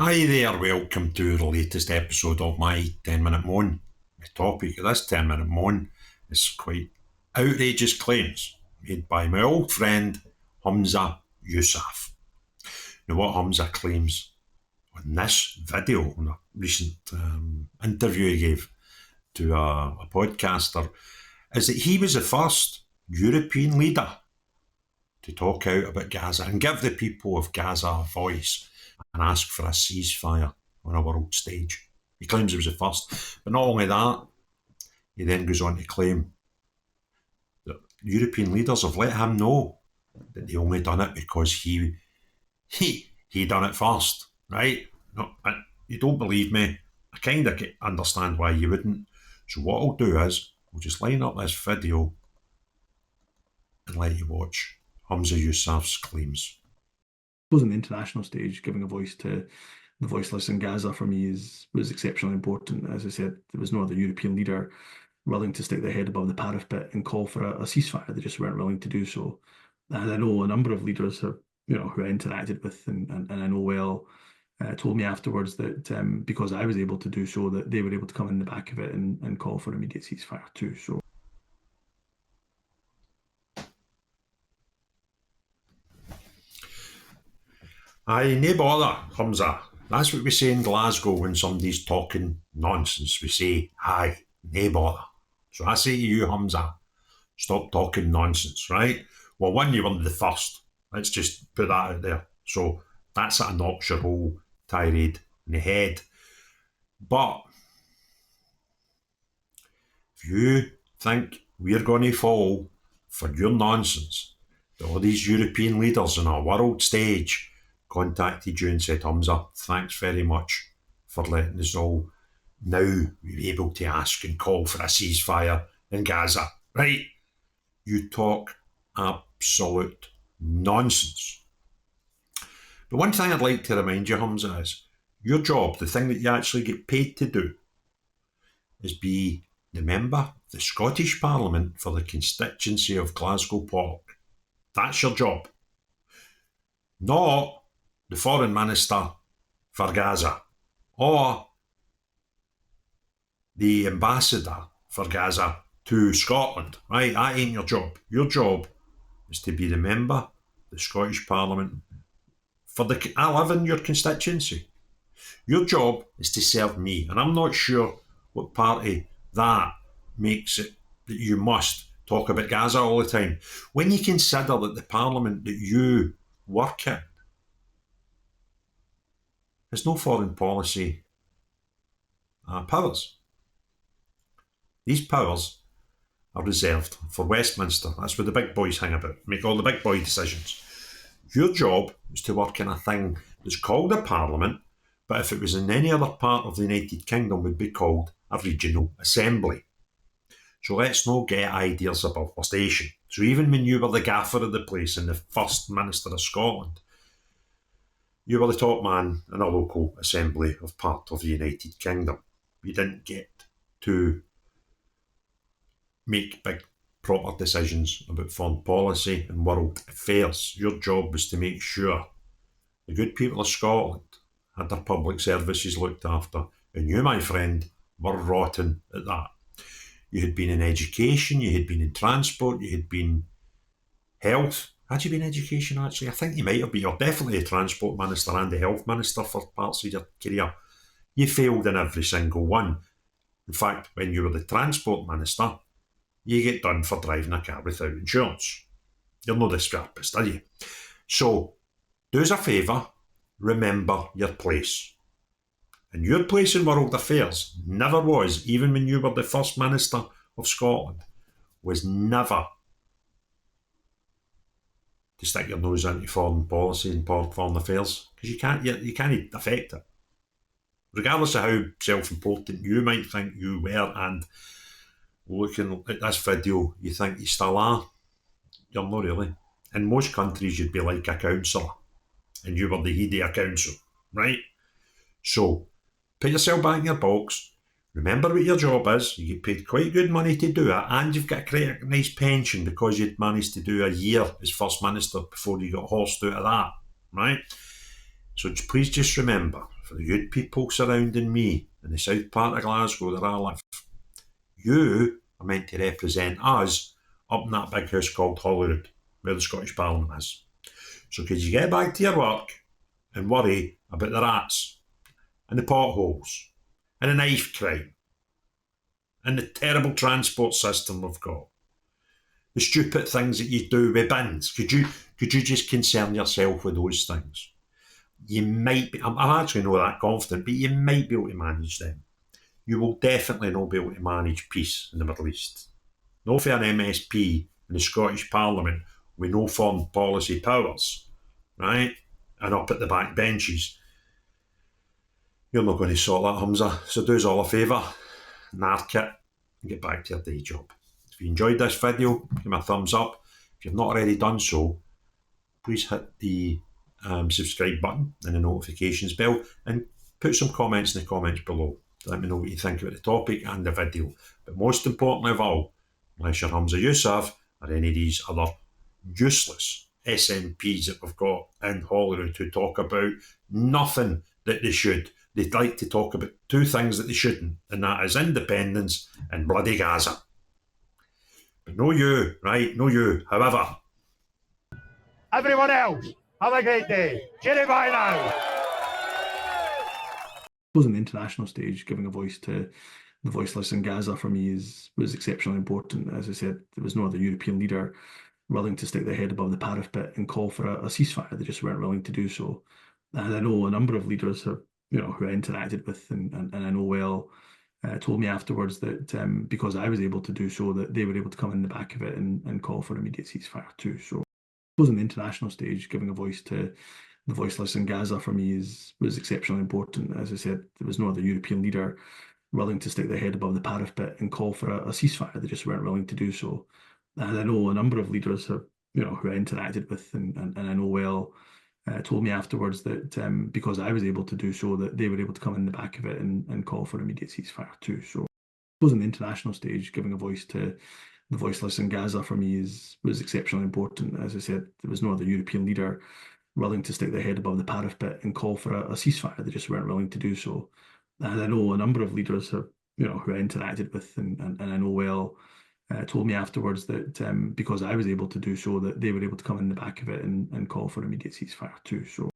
Hi there, welcome to the latest episode of my 10-minute moan. The topic of this 10-minute moan is quite outrageous claims made by my old friend Humza Yousaf. Now, what Humza claims on this video, on a recent interview he gave to a podcaster, is that he was the first European leader to talk out about Gaza and give the people of Gaza a voice and ask for a ceasefire on a world stage. He claims he was the first. But not only that, he then goes on to claim that European leaders have let him know that they only done it because he done it first, right? No, you don't believe me. I kind of understand why you wouldn't. So what I'll do is, I'll just line up this video and let you watch Humza Yousaf's claims. On the international stage, giving a voice to the voiceless in Gaza for me was exceptionally important. As I said, there was no other European leader willing to stick their head above the parapet and call for a ceasefire. They just weren't willing to do so. And I know a number of leaders who I interacted with and I know well told me afterwards that because I was able to do so, that they were able to come in the back of it and call for immediate ceasefire too. So. Aye, no bother, Humza. That's what we say in Glasgow when somebody's talking nonsense. We say, aye, no bother. So I say to you, Humza, stop talking nonsense, right? Well, one, you were the first. Let's just put that out there. So that sort of knocks your whole tirade in the head. But if you think we're going to fall for your nonsense, that all these European leaders on a world stage contacted you and said, Humza, thanks very much for letting us all now be able to ask and call for a ceasefire in Gaza, right? You talk absolute nonsense. But one thing I'd like to remind you, Humza, is your job, the thing that you actually get paid to do, is be the member of the Scottish Parliament for the constituency of Glasgow Pork. That's your job. Not the foreign minister for Gaza or the ambassador for Gaza to Scotland, right? That ain't your job. Your job is to be the member of the Scottish Parliament I live in your constituency. Your job is to serve me, and I'm not sure what party that makes it that you must talk about Gaza all the time. When you consider that the Parliament that you work in has no foreign policy powers. These powers are reserved for Westminster. That's where the big boys hang about, make all the big boy decisions. Your job is to work in a thing that's called a parliament, but if it was in any other part of the United Kingdom, would be called a regional assembly. So let's not get ideas above our station. So even when you were the gaffer of the place and the First Minister of Scotland, you were the top man in a local assembly of part of the United Kingdom. You didn't get to make big proper decisions about foreign policy and world affairs. Your job was to make sure the good people of Scotland had their public services looked after, and you, my friend, were rotten at that. You had been in education, you had been in transport, you had been health. Had you been in education, actually? I think you might have been. You're definitely the transport minister and the health minister for parts of your career. You failed in every single one. In fact, when you were the transport minister, you get done for driving a car without insurance. You're not the sharpest, are you? So, do us a favour, remember your place. And your place in world affairs never was, even when you were the First Minister of Scotland, was never to stick your nose into foreign policy and foreign affairs, because you can't affect it. Regardless of how self-important you might think you were, and looking at this video, you think you still are. You're not really. In most countries, you'd be like a councillor, and you were the head of a council, right? So, put yourself back in your box. Remember what your job is. You get paid quite good money to do it, and you've got a nice pension because you'd managed to do a year as First Minister before you got horsed out of that, right? So please just remember, for the good people surrounding me in the south part of Glasgow where I live. You are meant to represent us up in that big house called Holyrood, where the Scottish Parliament is. So could you get back to your work and worry about the rats and the potholes and the knife crime and the terrible transport system we've got? The stupid things that you do with bins. Could you just concern yourself with those things? You might be, I'm actually not that confident, but you might be able to manage them. You will definitely not be able to manage peace in the Middle East. No for an MSP in the Scottish Parliament with no foreign policy powers, right? And up at the back benches. You're not going to sort that, Humza. So do us all a favour, narc it, and get back to your day job. If you enjoyed this video, give me a thumbs up. If you've not already done so, please hit the subscribe button and the notifications bell and put some comments in the comments below. Let me know what you think about the topic and the video. But most importantly of all, unless you're Humza Yousaf or any of these other useless SNPs that we've got in Holyrood who talk about nothing that they should. They'd like to talk about two things that they shouldn't, and that is independence and bloody Gaza. But no you, right? No you. However, everyone else, have a great day. Cheerio bye now. On the international stage, giving a voice to the voiceless in Gaza for me was exceptionally important. As I said, there was no other European leader willing to stick their head above the parapet and call for a ceasefire. They just weren't willing to do so. And I know a number of leaders have, who I interacted with and I know well, told me afterwards that because I was able to do so, that they were able to come in the back of it and call for immediate ceasefire too. So on the international stage, giving a voice to the voiceless in Gaza for me was exceptionally important. As I said, there was no other European leader willing to stick their head above the parapet and call for a ceasefire. They just weren't willing to do so. And I know a number of leaders have, who I interacted with and I know well, told me afterwards that because I was able to do so, that they were able to come in the back of it and call for immediate ceasefire too. So on the international stage, giving a voice to the voiceless in Gaza for me was exceptionally important. As I said, there was no other European leader willing to stick their head above the parapet and call for a ceasefire. They just weren't willing to do so. And I know a number of leaders have, who I interacted with and I know well, told me afterwards that because I was able to do so, that they were able to come in the back of it and call for immediate ceasefire too. So